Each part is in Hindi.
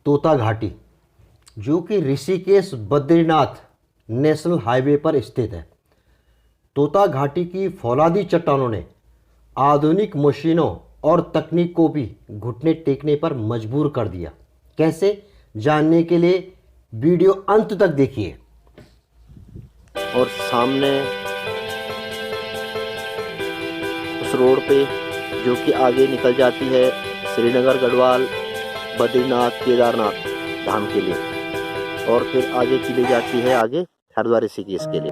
तोता घाटी, जो कि ऋषिकेश बद्रीनाथ नेशनल हाईवे पर स्थित है। तोता घाटी की फौलादी चट्टानों ने आधुनिक मशीनों और तकनीक को भी घुटने टेकने पर मजबूर कर दिया। कैसे, जानने के लिए वीडियो अंत तक देखिए। और सामने उस रोड पे जो कि आगे निकल जाती है श्रीनगर, गढ़वाल, बद्रीनाथ, केदारनाथ धाम के लिए, और फिर आगे चली जाती है आगे हरिद्वार, ऋषिकेश के लिए।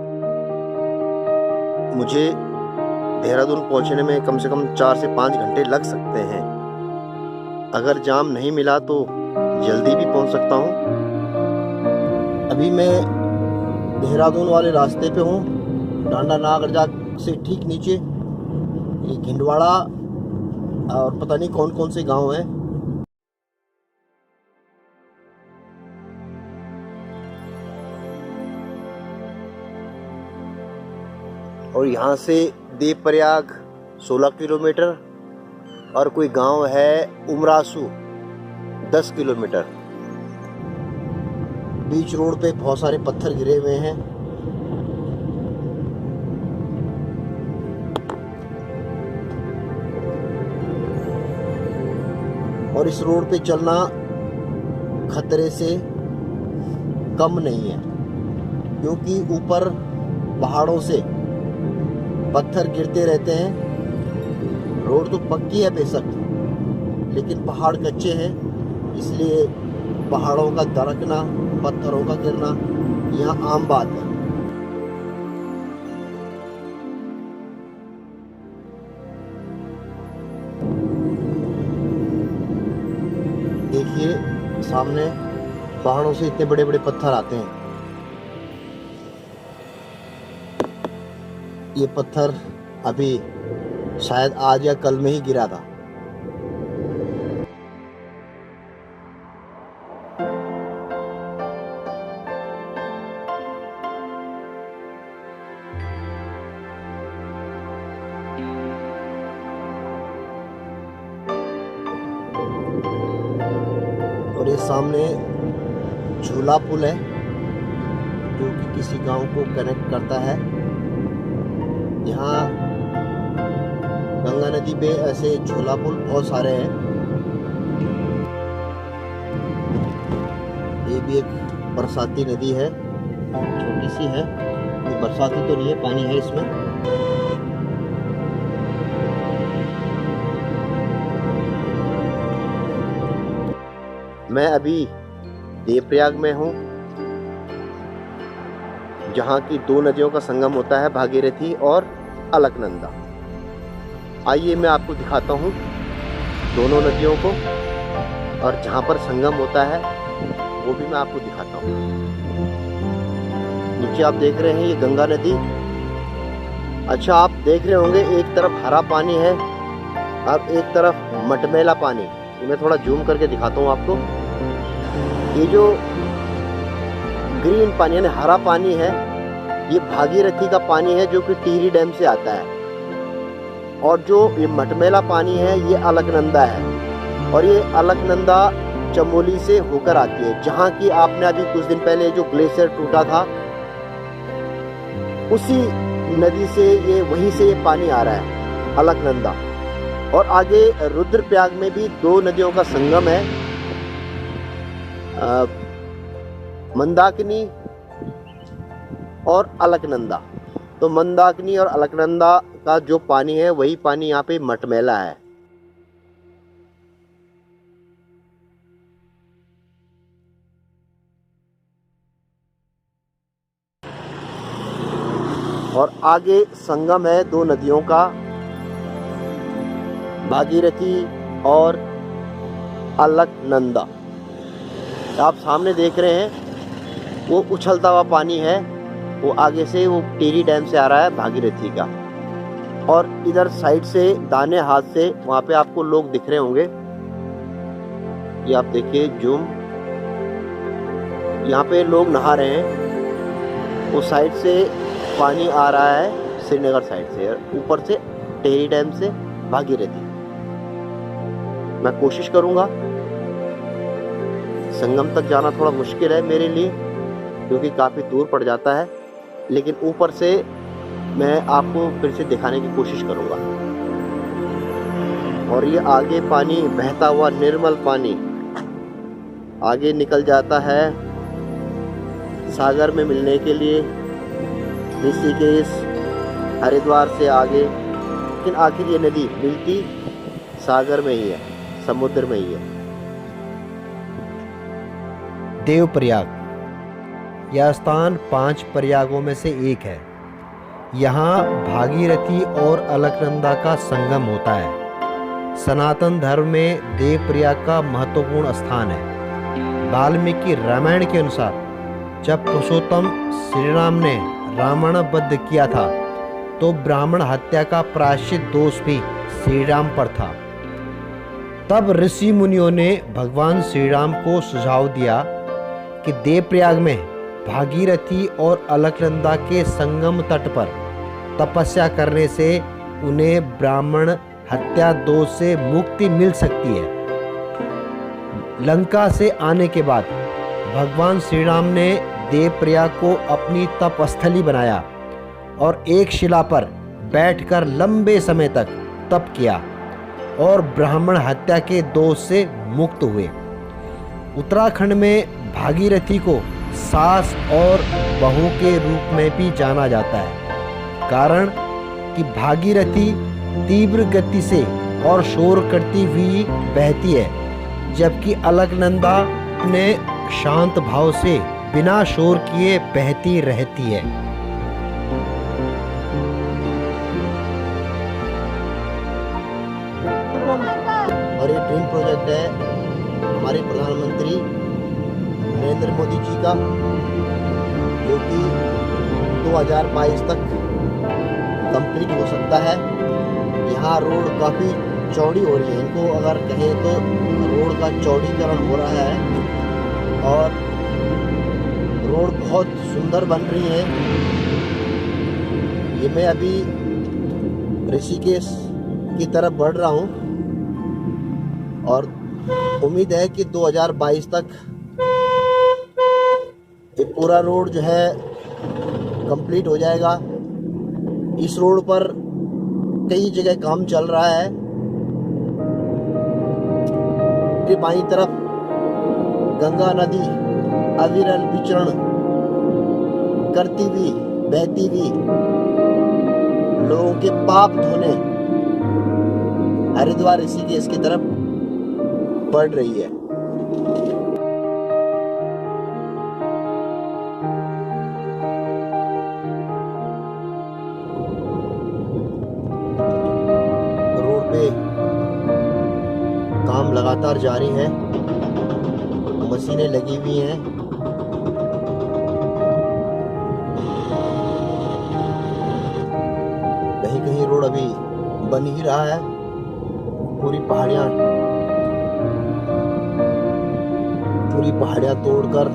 मुझे देहरादून पहुंचने में कम से कम 4 से 5 घंटे लग सकते हैं। अगर जाम नहीं मिला तो जल्दी भी पहुंच सकता हूं। अभी मैं देहरादून वाले रास्ते पे हूँ, डांडा नागरजा से ठीक नीचे ये घिंडवाड़ा और पता नहीं कौन कौन से गांव हैं। और यहाँ से देवप्रयाग 16 किलोमीटर और कोई गांव है उमरासू 10 किलोमीटर। बीच रोड पे बहुत सारे पत्थर गिरे हुए हैं। और इस रोड पे चलना खतरे से कम नहीं है, क्योंकि ऊपर पहाड़ों से पत्थर गिरते रहते हैं। रोड तो पक्की है बेशक, लेकिन पहाड़ कच्चे हैं, इसलिए पहाड़ों का दरकना, पत्थरों का गिरना यहाँ आम बात है। देखिए सामने पहाड़ों से इतने बड़े बड़े पत्थर आते हैं। ये पत्थर अभी शायद आज या कल में ही गिरा था। और ये सामने झूला पुल है जो कि किसी गांव को कनेक्ट करता है। यहाँ गंगा नदी पे ऐसे झूला पुल बहुत सारे हैं। ये भी एक बरसाती नदी है, छोटी सी है, ये बरसाती तो नहीं है, पानी है इसमें। मैं अभी देवप्रयाग में हूँ, जहाँ की 2 नदियों का संगम होता है, भागीरथी और अलकनंदा। आइए मैं आपको दिखाता हूँ दोनों नदियों को, और जहाँ पर संगम होता है वो भी मैं आपको दिखाता हूँ। नीचे आप देख रहे हैं ये गंगा नदी। अच्छा, आप देख रहे होंगे एक तरफ हरा पानी है और एक तरफ मटमैला पानी। ये मैं थोड़ा जूम करके दिखाता हूँ आपको। ये जो ग्रीन पानी यानी हरा पानी है, ये भागीरथी का पानी है जो कि टिहरी डैम से आता है। और जो ये मटमैला पानी है ये अलकनंदा है, और ये अलकनंदा चमोली से होकर आती है, जहाँ की आपने अभी कुछ दिन पहले जो ग्लेशियर टूटा था उसी नदी से, ये वहीं से ये पानी आ रहा है, अलकनंदा। और आगे रुद्रप्रयाग में भी 2 नदियों का संगम है, मंदाकिनी और अलकनंदा। तो मंदाकिनी और अलकनंदा का जो पानी है वही पानी यहाँ पे मटमैला है। और आगे संगम है 2 नदियों का, भागीरथी और अलकनंदा। आप सामने देख रहे हैं वो उछलता हुआ पानी है, वो आगे से वो टिहरी डैम से आ रहा है, भागीरथी का। और इधर साइड से दाहिने हाथ से वहाँ पे आपको लोग दिख रहे होंगे, ये आप देखिए जूम, यहाँ पे लोग नहा रहे हैं। वो साइड से पानी आ रहा है श्रीनगर साइड से, ऊपर से टिहरी डैम से भागीरथी। मैं कोशिश करूँगा संगम तक जाना थोड़ा मुश्किल है मेरे लिए, क्योंकि काफ़ी दूर पड़ जाता है, लेकिन ऊपर से मैं आपको फिर से दिखाने की कोशिश करूँगा। और ये आगे पानी बहता हुआ निर्मल पानी आगे निकल जाता है सागर में मिलने के लिए, ऋषिकेश हरिद्वार से आगे, लेकिन आखिर ये नदी मिलती सागर में ही है, समुद्र में ही है। देवप्रयाग यह स्थान 5 प्रयागों में से एक है। यहाँ भागीरथी और अलकनंदा का संगम होता है। सनातन धर्म में देवप्रयाग का महत्वपूर्ण स्थान है। वाल्मीकि रामायण के अनुसार जब पुरुषोत्तम श्री राम ने रावण वध किया था तो ब्राह्मण हत्या का प्रायश्चित दोष भी श्री राम पर था। तब ऋषि मुनियों ने भगवान श्री राम को सुझाव दिया कि देवप्रयाग में भागीरथी और अलकनंदा के संगम तट पर तपस्या करने से उन्हें ब्राह्मण हत्या दोष से मुक्ति मिल सकती है। लंका से आने के बाद भगवान श्री राम ने देवप्रयाग को अपनी तपस्थली बनाया और एक शिला पर बैठकर लंबे समय तक तप किया और ब्राह्मण हत्या के दोष से मुक्त हुए। उत्तराखंड में भागीरथी को सास और बहू के रूप में भी जाना जाता है, कारण कि भागीरथी तीव्र गति से और शोर करती हुई बहती है, जबकि अलकनंदा अपने शांत भाव से बिना शोर किए बहती रहती है। और ये ड्रीम प्रोजेक्ट है हमारे प्रधानमंत्री नरेंद्र मोदी जी का, जो कि 2022 तक कंप्लीट हो सकता है। यहाँ रोड काफ़ी चौड़ी हो रही है, इनको अगर कहें तो रोड का चौड़ीकरण हो रहा है और रोड बहुत सुंदर बन रही है। ये मैं अभी ऋषिकेश की तरफ बढ़ रहा हूँ और उम्मीद है कि 2022 तक ये पूरा रोड जो है कंप्लीट हो जाएगा। इस रोड पर कई जगह काम चल रहा है। कि बाईं तरफ गंगा नदी अविरल विचरण करती हुई बहती हुई लोगों के पाप धोने हरिद्वार ऋषिकेश की तरफ बढ़ रही है। रोड पे काम लगातार जारी है, मशीनें लगी हुई हैं। कहीं कहीं रोड अभी बन ही रहा है। पूरी पहाड़ियां तोड़कर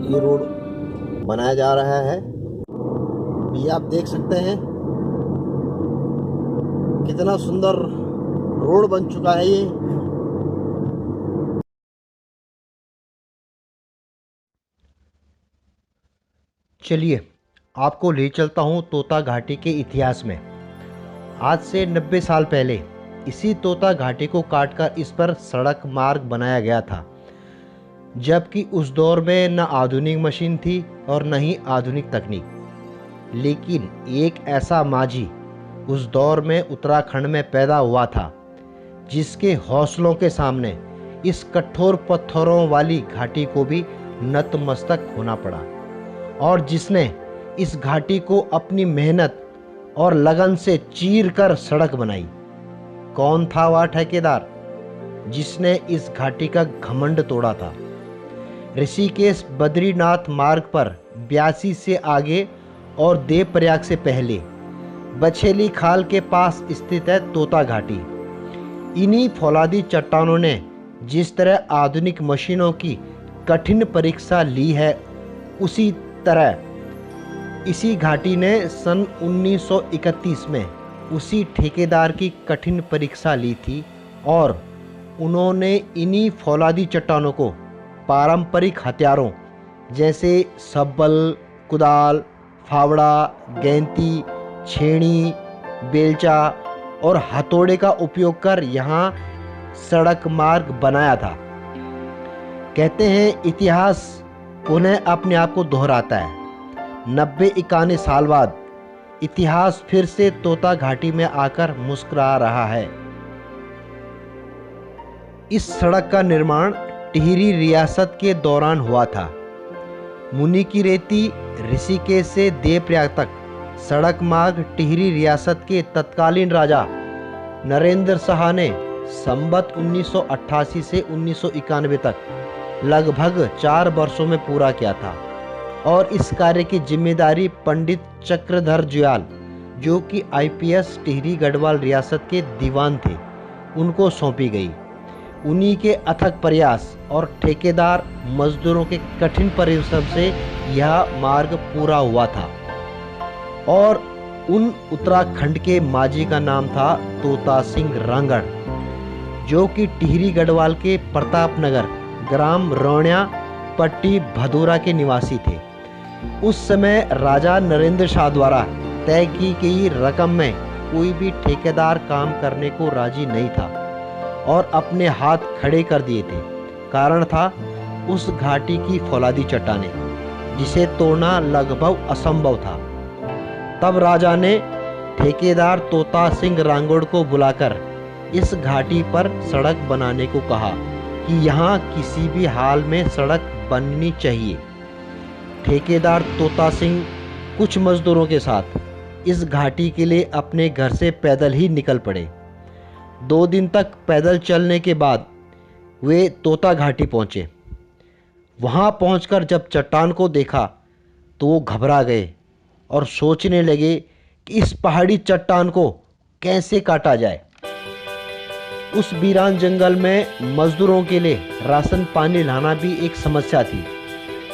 ये रोड बनाया जा रहा है। ये आप देख सकते हैं कितना सुंदर रोड बन चुका है ये। चलिए आपको ले चलता हूँ तोता घाटी के इतिहास में। आज से 90 साल पहले इसी तोता घाटी को काटकर इस पर सड़क मार्ग बनाया गया था, जबकि उस दौर में न आधुनिक मशीन थी और न ही आधुनिक तकनीक। लेकिन एक ऐसा माझी उस दौर में उत्तराखंड में पैदा हुआ था जिसके हौसलों के सामने इस कठोर पत्थरों वाली घाटी को भी नतमस्तक होना पड़ा और जिसने इस घाटी को अपनी मेहनत और लगन से चीर कर सड़क बनाई। कौन था वह ठेकेदार जिसने इस घाटी का घमंड तोड़ा था? ऋषिकेश बद्रीनाथ मार्ग पर 82 से आगे और देवप्रयाग से पहले बछेली खाल के पास स्थित है तोता घाटी। इन्हीं फौलादी चट्टानों ने जिस तरह आधुनिक मशीनों की कठिन परीक्षा ली है, उसी तरह इसी घाटी ने सन 1931 में उसी ठेकेदार की कठिन परीक्षा ली थी और उन्होंने इन्हीं फौलादी चट्टानों को पारंपरिक हथियारों जैसे सब्बल, कुदाल, फावड़ा, गेंती, छेनी, बेलचा और हथौड़े का उपयोग कर यहाँ सड़क मार्ग बनाया था। कहते हैं इतिहास पुनः अपने आप को दोहराता है। 90-91 साल बाद इतिहास फिर से तोता घाटी में आकर मुस्कुरा रहा है। इस सड़क का निर्माण टिहरी रियासत के दौरान हुआ था। मुनि की रेती ऋषिकेश से देवप्रयाग तक सड़क मार्ग टिहरी रियासत के तत्कालीन राजा नरेंद्र शाह ने संवत 1988 से 1991 तक लगभग 4 वर्षों में पूरा किया था और इस कार्य की जिम्मेदारी पंडित चक्रधर जुयाल, जो कि आईपीएस टिहरी गढ़वाल रियासत के दीवान थे, उनको सौंपी गई। उन्हीं के अथक प्रयास और ठेकेदार मजदूरों के कठिन परिश्रम से यह मार्ग पूरा हुआ था और उन उत्तराखंड के माझी का नाम था तोता सिंह रांगड़, जो कि टिहरी गढ़वाल के प्रतापनगर ग्राम रौणिया पट्टी भदौरा के निवासी थे। उस समय राजा नरेंद्र शाह द्वारा तय की गई रकम में कोई भी ठेकेदार काम करने को राजी नहीं था और अपने हाथ खड़े कर दिए थे। कारण था उस घाटी की फौलादी चट्टानें, जिसे तोड़ना लगभग असंभव था। तब राजा ने ठेकेदार तोता सिंह रांगड़ को बुलाकर इस घाटी पर सड़क बनाने को कहा कि यहाँ किसी भी हाल में सड़क बननी चाहिए। ठेकेदार तोता सिंह कुछ मजदूरों के साथ इस घाटी के लिए अपने घर से पैदल ही निकल पड़े। 2 दिन तक पैदल चलने के बाद वे तोता घाटी पहुँचे। वहाँ पहुंचकर जब चट्टान को देखा तो वो घबरा गए और सोचने लगे कि इस पहाड़ी चट्टान को कैसे काटा जाए। उस वीरान जंगल में मजदूरों के लिए राशन पानी लाना भी एक समस्या थी,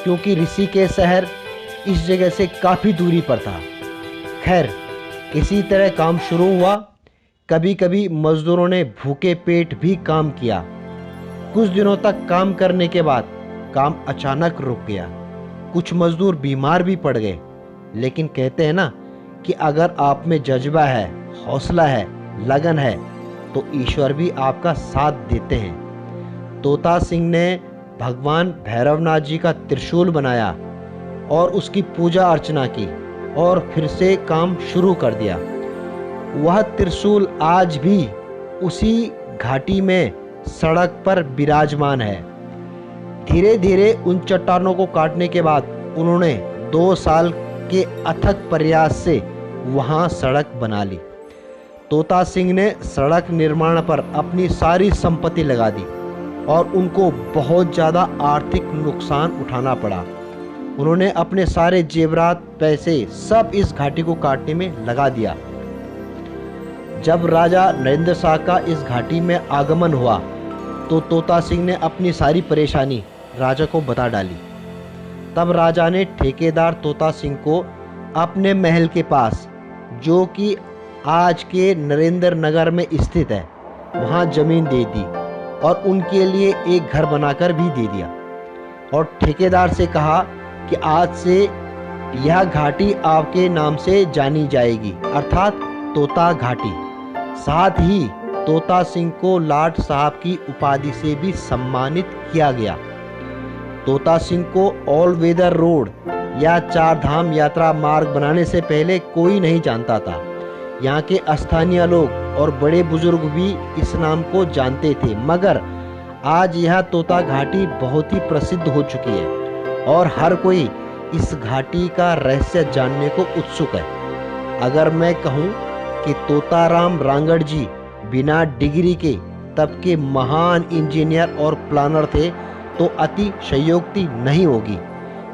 क्योंकि ऋषिकेश शहर इस जगह से काफ़ी दूरी पर था। खैर, किसी तरह काम शुरू हुआ। कभी कभी मजदूरों ने भूखे पेट भी काम किया। कुछ दिनों तक काम करने के बाद काम अचानक रुक गया। कुछ मजदूर बीमार भी पड़ गए। लेकिन कहते हैं ना कि अगर आप में जज्बा है, हौसला है, लगन है, तो ईश्वर भी आपका साथ देते हैं। तोता सिंह ने भगवान भैरवनाथ जी का त्रिशूल बनाया और उसकी पूजा अर्चना की और फिर से काम शुरू कर दिया। वह त्रिशूल आज भी उसी घाटी में सड़क पर विराजमान है। धीरे धीरे उन चट्टानों को काटने के बाद उन्होंने 2 साल के अथक प्रयास से वहां सड़क बना ली। तोता सिंह ने सड़क निर्माण पर अपनी सारी संपत्ति लगा दी और उनको बहुत ज़्यादा आर्थिक नुकसान उठाना पड़ा। उन्होंने अपने सारे जेवरात, पैसे सब इस घाटी को काटने में लगा दिया। जब राजा नरेंद्र शाह का इस घाटी में आगमन हुआ तो तोता सिंह ने अपनी सारी परेशानी राजा को बता डाली। तब राजा ने ठेकेदार तोता सिंह को अपने महल के पास, जो कि आज के नरेंद्र नगर में स्थित है, वहाँ ज़मीन दे दी और उनके लिए एक घर बनाकर भी दे दिया। और ठेकेदार से कहा कि आज से यह घाटी आपके नाम से जानी जाएगी, अर्थात तोता घाटी। साथ ही तोता सिंह को लाट साहब की उपाधि से भी सम्मानित किया गया। तोता सिंह को ऑल वेदर रोड या 4 धाम यात्रा मार्ग बनाने से पहले कोई नहीं जानता था। यहाँ के स्थानीय लोग और बड़े बुजुर्ग भी इस नाम को जानते थे, मगर आज यह तोता घाटी बहुत ही प्रसिद्ध हो चुकी है और हर कोई इस घाटी का रहस्य जानने को उत्सुक है। अगर मैं कहूँ कि तोताराम रांगड़ जी बिना डिग्री के तब के महान इंजीनियर और प्लानर थे तो अतिशयोक्ति नहीं होगी।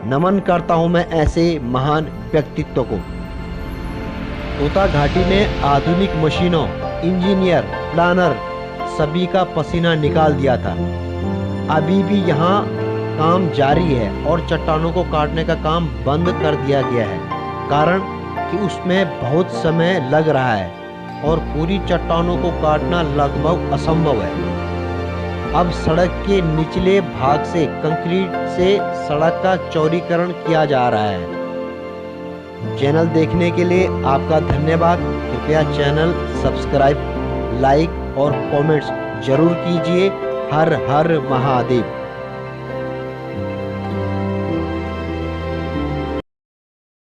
नमन करता हूं मैं ऐसे महान व्यक्तित्व को। तोता घाटी ने आधुनिक मशीनों, इंजीनियर, प्लानर सभी का पसीना निकाल दिया था। अभी भी यहाँ काम जारी है और चट्टानों को काटने का काम बंद कर दिया गया है, कारण कि उसमें बहुत समय लग रहा है और पूरी चट्टानों को काटना लगभग असंभव है। अब सड़क के निचले भाग से कंक्रीट से सड़क का चौड़ीकरण किया जा रहा है। चैनल देखने के लिए आपका धन्यवाद। कृपया चैनल सब्सक्राइब, लाइक और कमेंट्स जरूर कीजिए। हर हर महादेव।